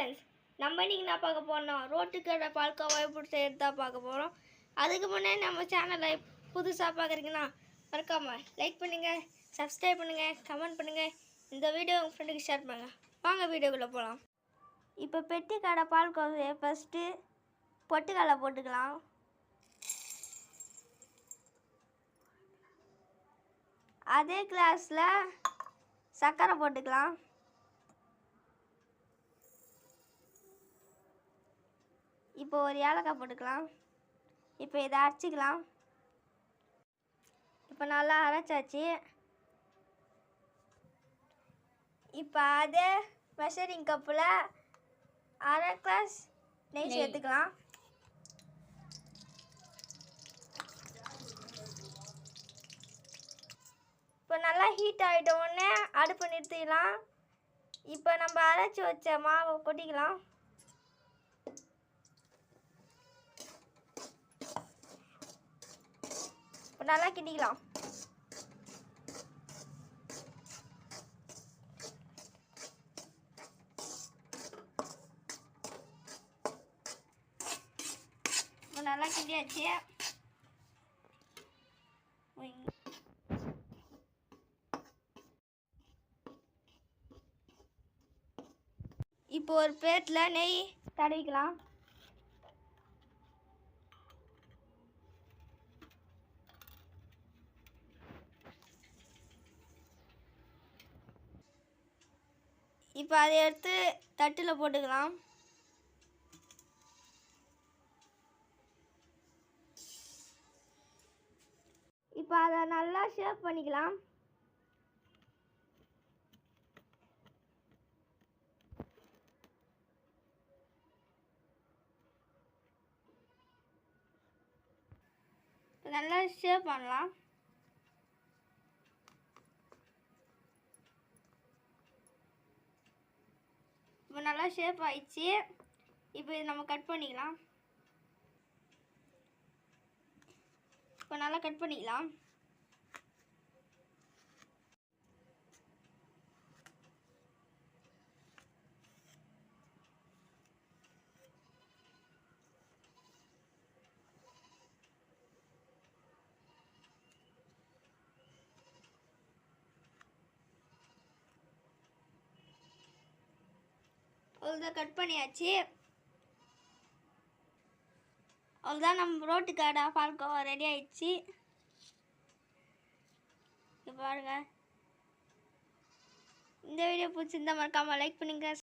Friends, நம்ம இன்றைக்கி நான் பார்க்க போகிறோம் ரோட்டுக்கடை பால்கோவா எப்படி செய்கிறது தான் பார்க்க போகிறோம். அதுக்கு முன்னே நம்ம சேனலை புதுசாக பார்க்குறீங்கன்னா மறக்காமல் லைக் பண்ணுங்கள், சப்ஸ்கிரைப் பண்ணுங்கள், கமெண்ட் பண்ணுங்கள், இந்த வீடியோ உங்கள் ஃப்ரெண்டுக்கு ஷேர் பண்ணுங்கள். வாங்க வீடியோக்குள்ளே போகலாம். இப்போ பெட்டி கடை பால்கோவாவை ஃபஸ்ட்டு பொட்டுக்கடலை போட்டுக்கலாம். அதே கிளாஸில் சர்க்கரை போட்டுக்கலாம். இப்போ ஒரு ஏலக்காய் போட்டுக்கலாம். இப்போ இதை அரைச்சிக்கலாம். இப்போ நல்லா அரைச்சாச்சு. இப்போ அதே மெஷரிங் கப்பில் அரை கிளாஸ் நெய் சேர்த்துக்கலாம். இப்போ நல்லா ஹீட் ஆகிட்ட உடனே அடுப்பு நிறுத்திக்கலாம். இப்போ நம்ம அரைச்சி வச்ச மாவை கொட்டிக்கலாம். இப்போ நல்லா கிண்டிக்கலாம். இப்போ நல்லா கிண்டியாச்சு. இப்போ ஒரு பிளேட்டில் நெய் தடவிக்கலாம். இப்போ அதை எடுத்து தட்டில் போட்டுக்கலாம். இப்போ அதை நல்லா ஷேப் பண்ணிக்கலாம். நல்லா ஷேப் பண்ணலாம். இப்போ நல்லா ஷேப் ஆயிடுச்சு. இப்போ இது நம்ம கட் பண்ணிக்கலாம். இப்போ நல்லா கட் பண்ணிக்கலாம். அவ்வளோதான், கட் பண்ணியாச்சு. அவ்வளோதான், நம்ம ரோட்டு கடை பால்கோவா ரெடி ஆயிடுச்சு. பாருங்க, இந்த வீடியோ பிடிச்சிருந்தா மறக்காமல் லைக் பண்ணுங்கள்.